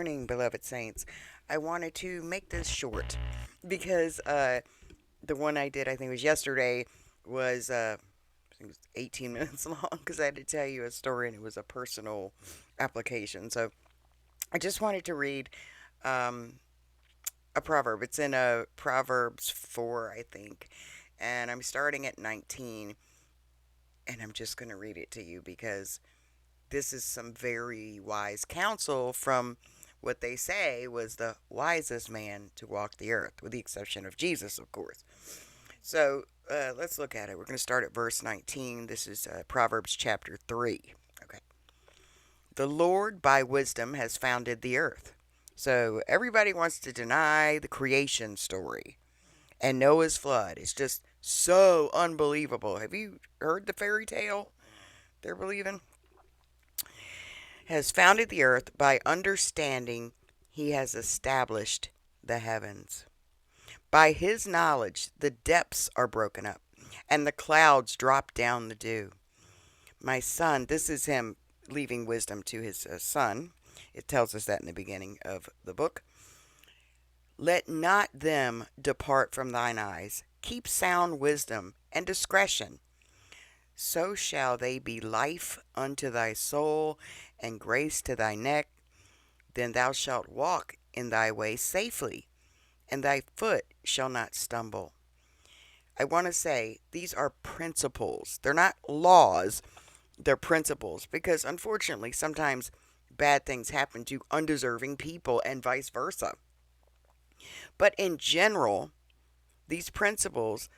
morning, beloved saints. I wanted to make this short because the one I did, I think it was yesterday, was I think it was 18 minutes long because I had to tell you a story and it was a personal application. So I just wanted to read um, a proverb. It's in Proverbs 4, I think, and I'm starting at 19, and I'm just going to read it to you because this is some very wise counsel from what they say was the wisest man to walk the earth, with the exception of Jesus, of course. So let's look at it. We're going to start at verse 19. This is Proverbs chapter 3. Okay. The Lord by wisdom has founded the earth. So everybody wants to deny the creation story and Noah's flood. It's just so unbelievable. Have you heard the fairy tale they're believing? Has founded the earth by understanding he has established the heavens. By his knowledge the depths are broken up, and the clouds drop down the dew. My son, this is him leaving wisdom to his son. It tells us that in the beginning of the book. Let not them depart from thine eyes. Keep sound wisdom and discretion. So shall they be life unto thy soul and grace to thy neck. Then thou shalt walk in thy way safely, and thy foot shall not stumble. I want to say these are principles. They're not laws, they're principles because unfortunately sometimes bad things happen to undeserving people and vice versa. But in general, these principles,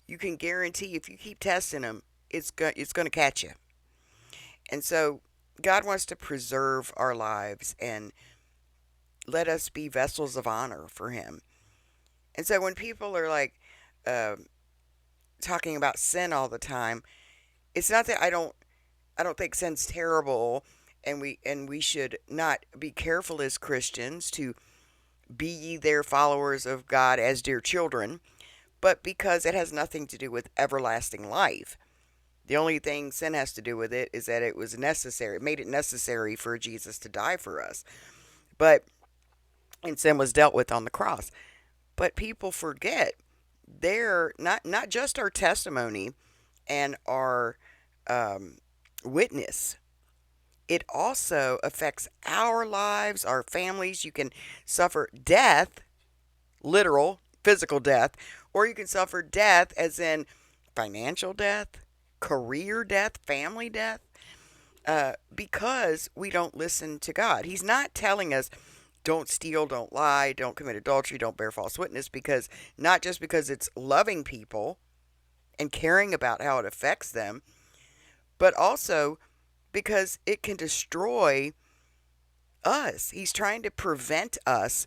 you can guarantee if you keep testing them, it's going to catch you. And so God wants to preserve our lives and let us be vessels of honor for him. And so when people are like uh, talking about sin all the time, it's not that I don't think sin's terrible, and we should not be careful as Christians to be ye their followers of God as dear children, but because it has nothing to do with everlasting life. The only thing sin has to do with it is that it was necessary. It made it necessary for Jesus to die for us. But and sin was dealt with on the cross. But people forget they're not just our testimony and our um, witness. It also affects our lives, our families. You can suffer death, literal, physical death, or you can suffer death as in financial death, career death, family death, because we don't listen to God. He's not telling us don't steal, don't lie, don't commit adultery, don't bear false witness, because not just because it's loving people and caring about how it affects them, but also because it can destroy us. He's trying to prevent us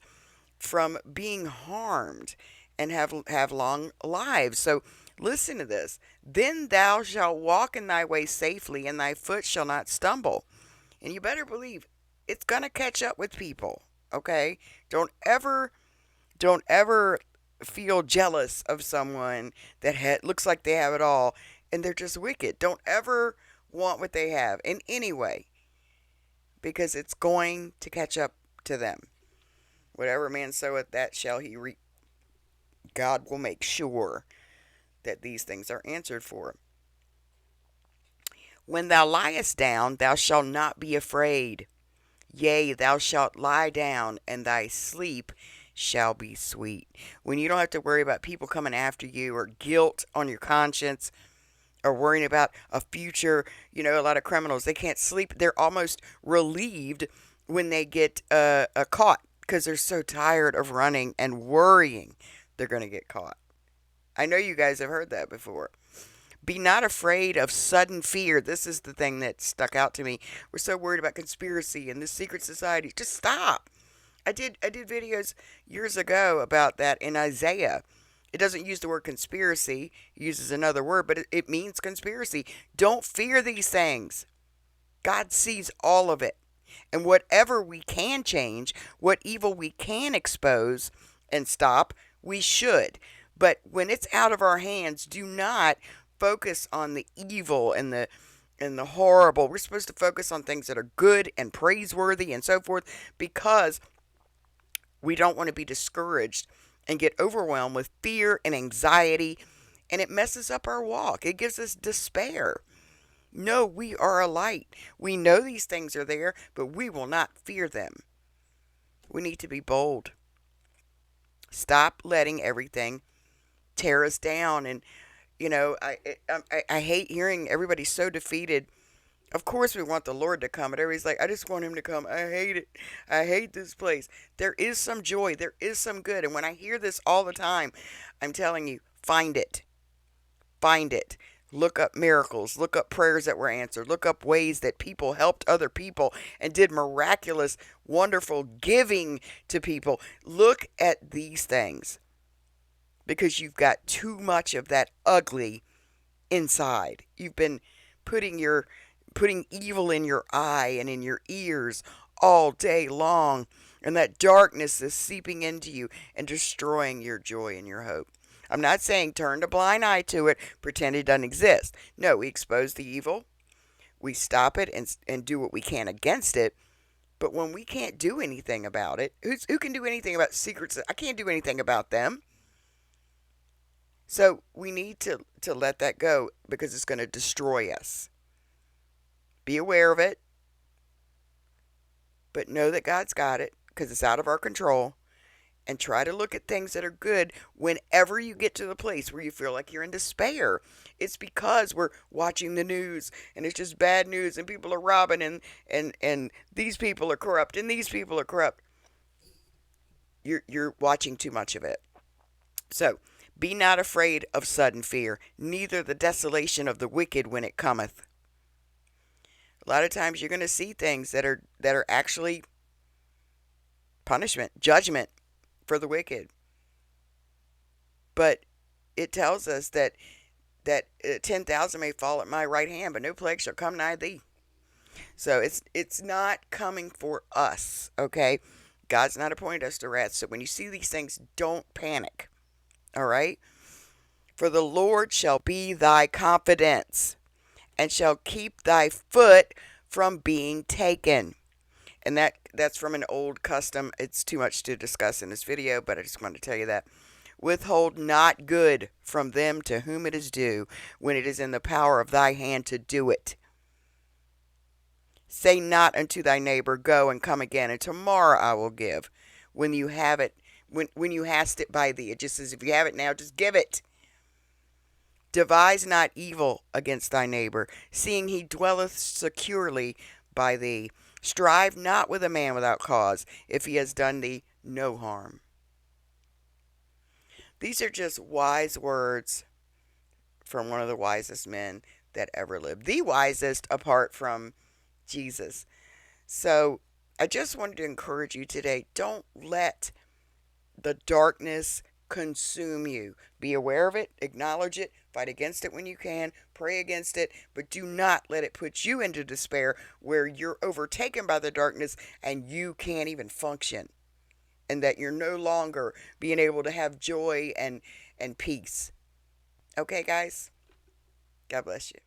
from being harmed and have long lives. So listen to this. Then thou shalt walk in thy way safely, and thy foot shall not stumble. And you better believe it's gonna catch up with people. Okay? Don't ever feel jealous of someone that looks like they have it all and they're just wicked. Don't ever want what they have in any way because it's going to catch up to them. Whatever man soweth, that shall he reap. God will make sure that these things are answered for. When thou liest down, thou shalt not be afraid. Yea, thou shalt lie down, and thy sleep shall be sweet. When you don't have to worry about people coming after you or guilt on your conscience or worrying about a future, a lot of criminals, they can't sleep. They're almost relieved when they get caught because they're so tired of running and worrying they're going to get caught. I know you guys have heard that before. Be not afraid of sudden fear. This is the thing that stuck out to me. We're so worried about conspiracy and this secret society. Just stop. I did videos years ago about that in Isaiah. It doesn't use the word conspiracy. It uses another word, but it means conspiracy. Don't fear these things. God sees all of it. And whatever we can change, what evil we can expose and stop, we should. But when it's out of our hands, do not focus on the evil and and the horrible. We're supposed to focus on things that are good and praiseworthy and so forth, because we don't want to be discouraged and get overwhelmed with fear and anxiety, and it messes up our walk. It gives us despair. No, we are a light. We know these things are there, but we will not fear them. We need to be bold. Stop letting everything tear us down. And I hate hearing everybody so defeated. Of course, we want the Lord to come, and everybody's like, I just want him to come. I hate it. I hate this place. There is some joy. There is some good. And when I hear this all the time, I'm telling you, find it. Find it. Look up miracles. Look up prayers that were answered. Look up ways that people helped other people and did miraculous, wonderful giving to people. Look at these things, because you've got too much of that ugly inside. You've been putting evil in your eye and in your ears all day long, and that darkness is seeping into you and destroying your joy and your hope. I'm not saying turn a blind eye to it, pretend it doesn't exist. No, we expose the evil, we stop it and do what we can against it. But when we can't do anything about it, who can do anything about secrets? I can't do anything about them. So we need to let that go, because it's going to destroy us. Be aware of it, but know that God's got it, because it's out of our control. And try to look at things that are good whenever you get to the place where you feel like you're in despair. It's because we're watching the news and it's just bad news, and people are robbing, and these people are corrupt and these people are corrupt. You're watching too much of it. So be not afraid of sudden fear, neither the desolation of the wicked when it cometh. A lot of times you're going to see things that are actually punishment, judgment for the wicked. But it tells us that 10,000 may fall at my right hand, but no plague shall come nigh thee. So it's not coming for us, okay? God's not appointed us to wrath. So when you see these things, don't panic. All right? For the Lord shall be thy confidence, and shall keep thy foot from being taken. And that's from an old custom. It's too much to discuss in this video, but I just wanted to tell you that. Withhold not good from them to whom it is due, when it is in the power of thy hand to do it. Say not unto thy neighbor, go and come again, and tomorrow I will give. When you have it, when you hast it by thee. It just says, if you have it now, just give it. Devise not evil against thy neighbor, seeing he dwelleth securely by thee. Strive not with a man without cause, if he has done thee no harm. These are just wise words from one of the wisest men that ever lived. The wisest apart from Jesus. So I just wanted to encourage you today. Don't let the darkness consume you. Be aware of it, acknowledge it, fight against it when you can, pray against it, but do not let it put you into despair where you're overtaken by the darkness and you can't even function, and that you're no longer being able to have joy and peace. Okay, guys? God bless you.